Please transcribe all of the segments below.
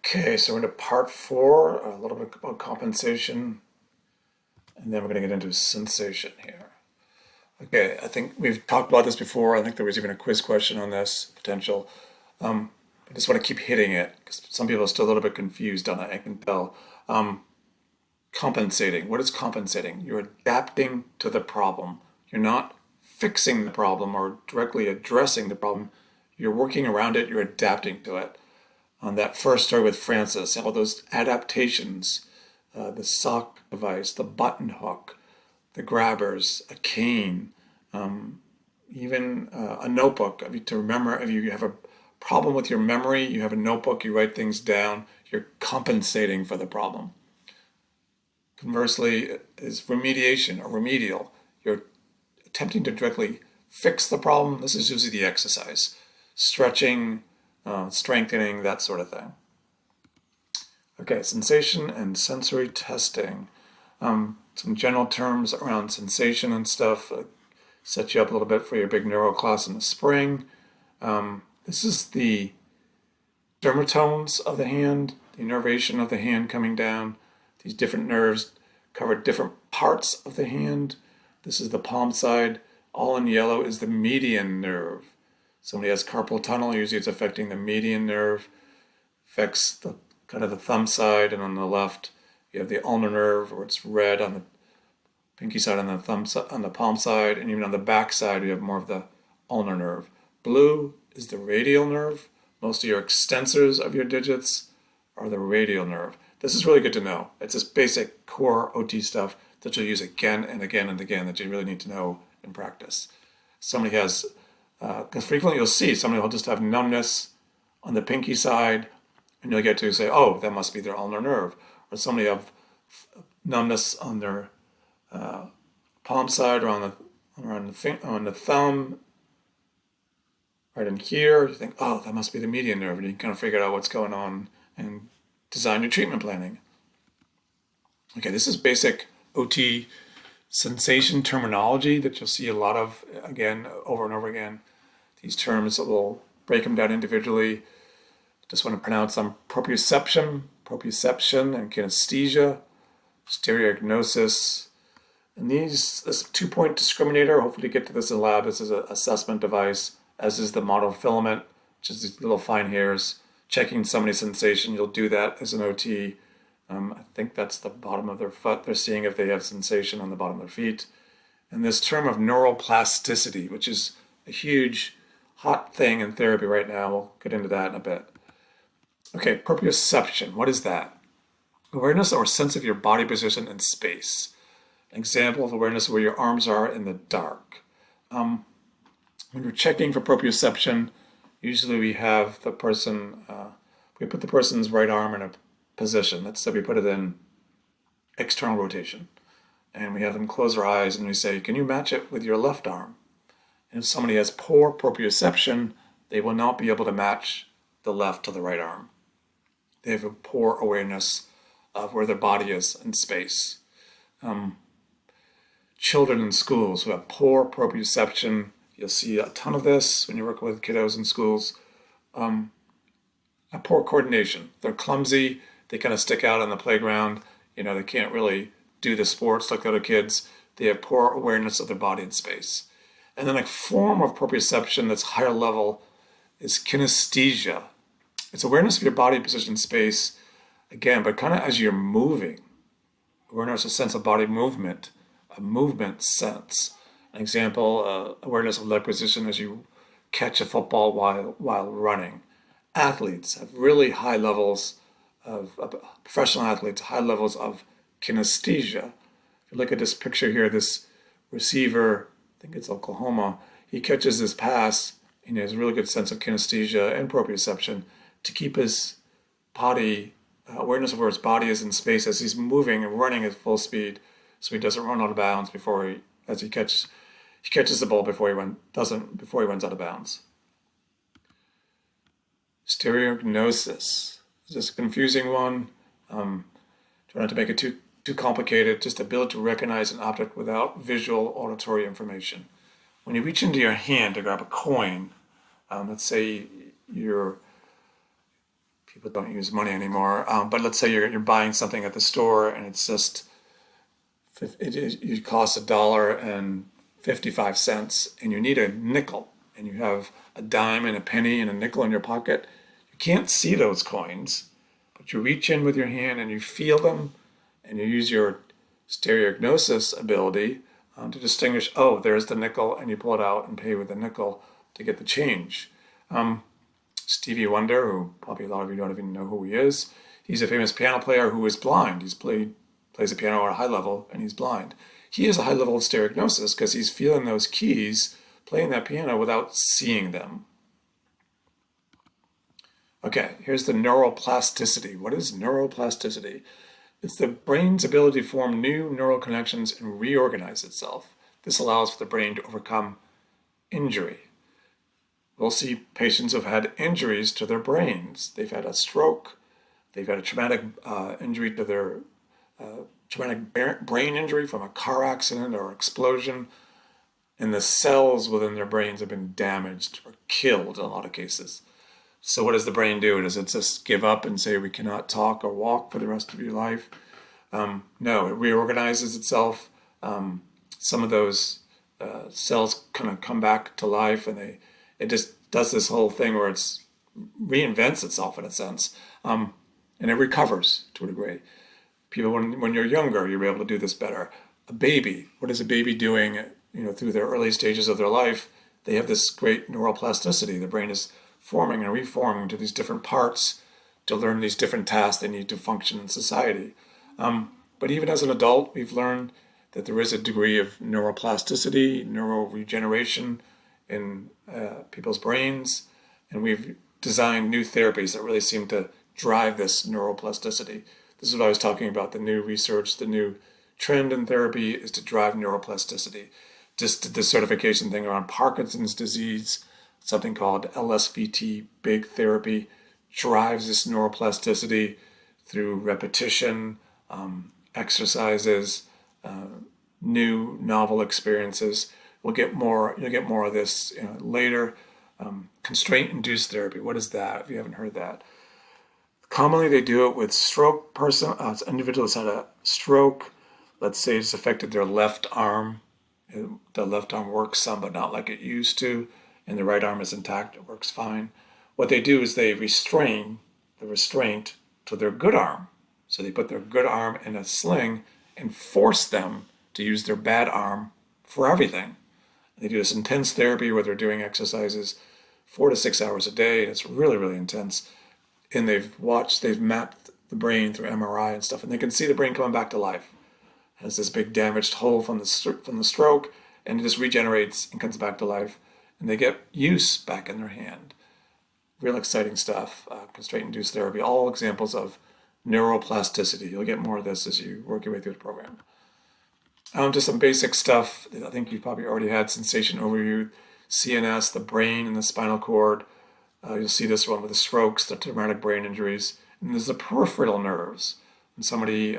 Okay, so we're into part four, a little bit about compensation, and then we're going to get into sensation here. Okay, I think we've talked about this before. I think there was even a quiz question on this potential. I just want to keep hitting it because some people are still a little bit confused on it, I can tell. Compensating. What is compensating? You're adapting to the problem. You're not fixing the problem or directly addressing the problem. You're working around it, you're adapting to it. On that first story with Francis, all those adaptations, the sock device, the button hook, the grabbers, a cane, even a notebook. I mean, to remember, if you have a problem with your memory, you have a notebook, you write things down, you're compensating for the problem. Conversely, is remediation or remedial. You're attempting to directly fix the problem. This is usually the exercise, stretching, strengthening, that sort of thing. Okay, sensation and sensory testing. Some general terms around sensation and stuff. Set you up a little bit for your big neuro class in the spring. This is the dermatomes of the hand, the innervation of the hand coming down. These different nerves cover different parts of the hand. This is the palm side. All in yellow is the median nerve. Somebody has carpal tunnel, usually it's affecting the median nerve, affects the kind of the thumb side, and on the left you have the ulnar nerve, where it's red on the pinky side, on the thumb on the palm side, and even on the back side you have more of the ulnar nerve. Blue is the radial nerve. Most of your extensors of your digits are the radial nerve. This is really good to know. It's just basic core OT stuff that you'll use again and again and again that you really need to know in practice. Somebody has, because frequently you'll see somebody will just have numbness on the pinky side, and you'll get to say, oh, that must be their ulnar nerve. Or somebody have numbness on their palm side or on the thumb, right in here. You think, oh, that must be the median nerve, and you kind of figure out what's going on and design your treatment planning. Okay, this is basic OT sensation terminology that you'll see a lot of, again, over and over again. These terms, we'll break them down individually. Just want to pronounce them: proprioception, and kinesthesia, stereognosis. And this 2-point discriminator, hopefully you get to this in the lab. This is an assessment device, as is the monofilament, which is these little fine hairs. Checking somebody's sensation, you'll do that as an OT. I think that's the bottom of their foot. They're seeing if they have sensation on the bottom of their feet. And this term of neuroplasticity, which is a huge, hot thing in therapy right now. We'll get into that in a bit. Okay, proprioception. What is that? Awareness or sense of your body position in space. An example of awareness where your arms are in the dark. When we're checking for proprioception, usually we have the person, we put the person's right arm in a position. Let's say we put it in external rotation. And we have them close their eyes and we say, can you match it with your left arm? And if somebody has poor proprioception, they will not be able to match the left to the right arm. They have a poor awareness of where their body is in space. Children in schools who have poor proprioception, you'll see a ton of this when you're working with kiddos in schools. A poor coordination. They're clumsy. They kind of stick out on the playground. They can't really do the sports like the other kids. They have poor awareness of their body in space. And then a form of proprioception that's higher level is kinesthesia. It's awareness of your body position in space, again, but kind of as you're moving. Awareness, a sense of body movement, a movement sense. An example, awareness of leg position as you catch a football while running. Athletes have really high levels professional athletes, high levels of kinesthesia. If you look at this picture here, this receiver, I think it's Oklahoma, he catches this pass and he has a really good sense of kinesthesia and proprioception to keep his body, awareness of where his body is in space as he's moving and running at full speed, so he doesn't run out of bounds he catches the ball before he runs out of bounds. Stereognosis. Is this a confusing one? Try not to make it too complicated. Just the ability to recognize an object without visual auditory information. When you reach into your hand to grab a coin, let's say you're People don't use money anymore. But let's say you're buying something at the store and it's just it costs $1.55 and you need a nickel and you have a dime and a penny and a nickel in your pocket. You can't see those coins, but you reach in with your hand and you feel them and you use your stereognosis ability to distinguish, oh, there's the nickel, and you pull it out and pay with the nickel to get the change. Stevie Wonder, who probably a lot of you don't even know who he is, he's a famous piano player who is blind. Plays the piano at a high level, and he's blind. He has a high level of stereognosis because he's feeling those keys playing that piano without seeing them. Okay, here's the neuroplasticity. What is neuroplasticity? It's the brain's ability to form new neural connections and reorganize itself. This allows for the brain to overcome injury. We'll see patients who've had injuries to their brains. They've had a stroke, they've had a traumatic injury to their traumatic brain injury from a car accident or explosion, and the cells within their brains have been damaged or killed in a lot of cases. So what does the brain do? Does it just give up and say we cannot talk or walk for the rest of your life? No, it reorganizes itself. Some of those cells kind of come back to life, and it just does this whole thing where it's reinvents itself in a sense, and it recovers to a degree. People, when you're younger, you're able to do this better. A baby, what is a baby doing? Through their early stages of their life, they have this great neuroplasticity. The brain is forming and reforming into these different parts to learn these different tasks they need to function in society. But even as an adult, we've learned that there is a degree of neuroplasticity, neuroregeneration in people's brains, and we've designed new therapies that really seem to drive this neuroplasticity. This is what I was talking about, the new research, the new trend in therapy is to drive neuroplasticity. Just the certification thing around Parkinson's disease, something called LSVT, big therapy, drives this neuroplasticity through repetition, exercises, new novel experiences. You'll get more of this later. Constraint-induced therapy, what is that, if you haven't heard that? Commonly they do it with stroke individuals had a stroke, let's say it's affected their left arm. The left arm works some, but not like it used to, and the right arm is intact, it works fine. What they do is they restrain the restraint to their good arm. So they put their good arm in a sling and force them to use their bad arm for everything. They do this intense therapy where they're doing exercises 4 to 6 hours a day, and it's really, really intense. And they've mapped the brain through MRI and stuff, and they can see the brain coming back to life. It has this big damaged hole from the stroke, and it just regenerates and comes back to life, and they get use back in their hand. Real exciting stuff. Constraint-induced therapy, all examples of neuroplasticity. You'll get more of this as you work your way through the program. Just some basic stuff. I think you've probably already had sensation overview, CNS, the brain and the spinal cord. You'll see this one with the strokes, the traumatic brain injuries. And there's the peripheral nerves. When somebody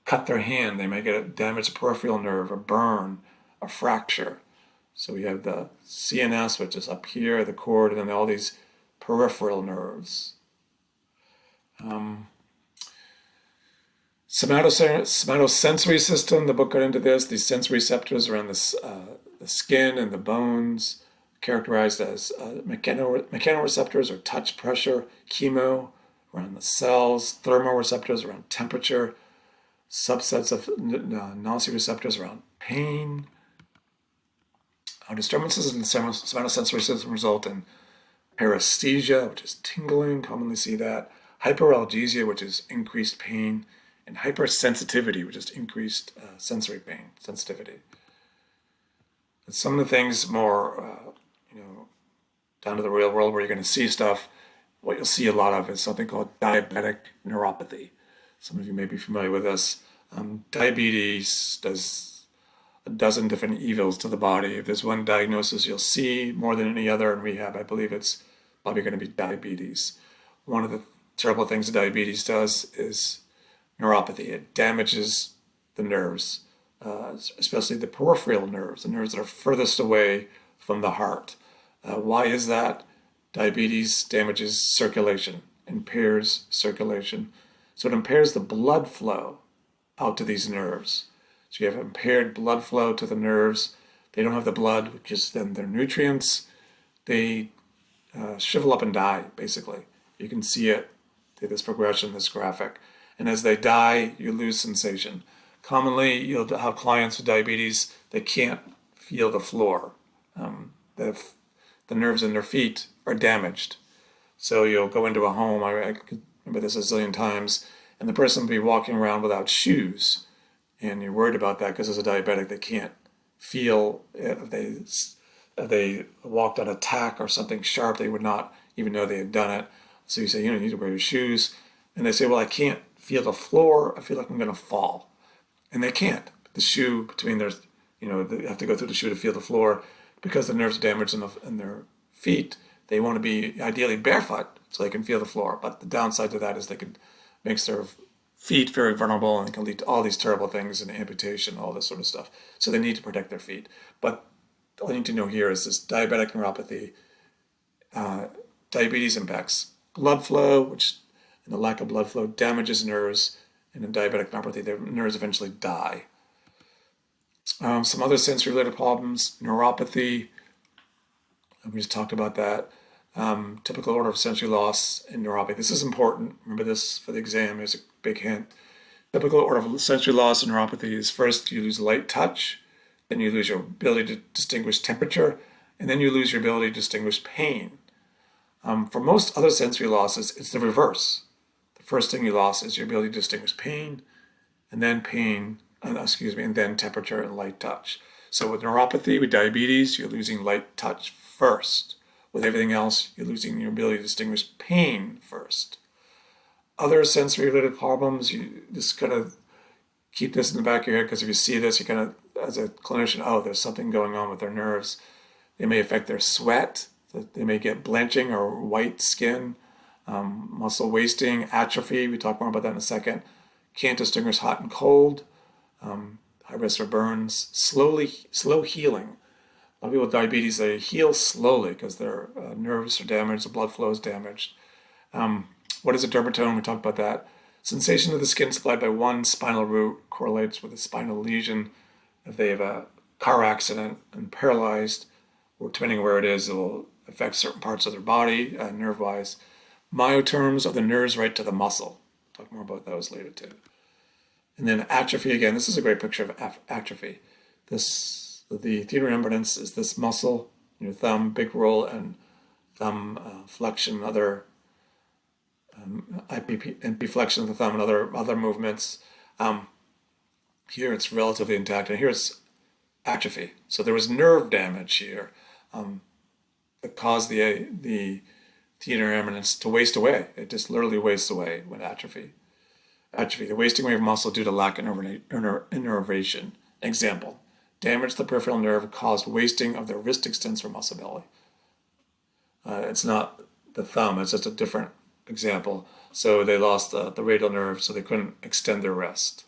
cut their hand, they may get a damaged peripheral nerve, a burn, a fracture. So we have the CNS, which is up here, the cord, and then all these peripheral nerves. Somatosensory system, the book got into this. These sensory receptors around the skin and the bones, characterized as mechanoreceptors or touch pressure, chemo around the cells, thermoreceptors around temperature, subsets of nociceptors around pain. Disturbances in the somatosensory system result in paresthesia, which is tingling, commonly see that, hyperalgesia, which is increased pain, and hypersensitivity, which is increased sensory pain, sensitivity. And some of the things more, down to the real world where you're going to see stuff, what you'll see a lot of is something called diabetic neuropathy. Some of you may be familiar with this. Diabetes does a dozen different evils to the body. If there's one diagnosis you'll see more than any other in rehab, I believe it's probably going to be diabetes. One of the terrible things that diabetes does is neuropathy. It damages the nerves, especially the peripheral nerves, the nerves that are furthest away from the heart. Why is that? Diabetes damages circulation impairs circulation. So it impairs the blood flow out to these nerves. So you have impaired blood flow to the nerves. They don't have the blood, which is then their nutrients. They shrivel up and die, basically. You can see it through this progression, this graphic. And as they die, you lose sensation. Commonly, you'll have clients with diabetes that can't feel the floor. The nerves in their feet are damaged. So you'll go into a home, I could remember this a zillion times, and the person will be walking around without shoes. And you're worried about that because as a diabetic, they can't feel if they walked on a tack or something sharp, they would not even know they had done it. So you say, you need to wear your shoes. And they say, well, I can't feel the floor. I feel like I'm going to fall. And they can't. The shoe between their, they have to go through the shoe to feel the floor because the nerves are damaged in their feet. They want to be ideally barefoot so they can feel the floor. But the downside to that is makes their feet very vulnerable and can lead to all these terrible things and amputation, all this sort of stuff. So they need to protect their feet. But all you need to know here is this diabetic neuropathy. Diabetes impacts blood flow, and the lack of blood flow damages nerves. And in diabetic neuropathy, the nerves eventually die. Some other sensory-related problems, neuropathy. We just talked about that. Typical order of sensory loss in neuropathy. This is important. Remember this for the exam. Here's a big hint. Typical order of sensory loss in neuropathy is first you lose light touch, then you lose your ability to distinguish temperature, and then you lose your ability to distinguish pain. For most other sensory losses, it's the reverse. The first thing you lost is your ability to distinguish pain, and then and then temperature and light touch. So with neuropathy, with diabetes, you're losing light touch first. With everything else, you're losing your ability to distinguish pain first. Other sensory-related problems, you just kind of keep this in the back of your head because if you see this, you kind of, as a clinician, there's something going on with their nerves. They may affect their sweat. They may get blanching or white skin, muscle wasting, atrophy. We talk more about that in a second. Can't distinguish hot and cold. High risk for burns. Slow healing. A lot of people with diabetes, they heal slowly because their nerves are damaged, the blood flow is damaged. What is a dermatome? We talked about that. Sensation of the skin supplied by one spinal root correlates with a spinal lesion. If they have a car accident and paralyzed, or depending on where it is, it will affect certain parts of their body, nerve-wise. Myoterms are the nerves right to the muscle. Talk more about those later too. And then atrophy, again, this is a great picture of atrophy. The theater eminence is this muscle in your thumb, big roll, and thumb flexion, other IP flexion of the thumb and other movements. Here it's relatively intact, and here it's atrophy. So there was nerve damage here that caused the theater eminence to waste away. It just literally wastes away with atrophy. Atrophy, the wasting away of muscle due to lack of innervation. Example, damage to the peripheral nerve caused wasting of the wrist extensor muscle belly. It's not the thumb, it's just a different example. So they lost the radial nerve, so they couldn't extend their wrist.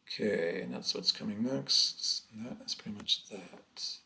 Okay, and that's what's coming next. And that is pretty much that.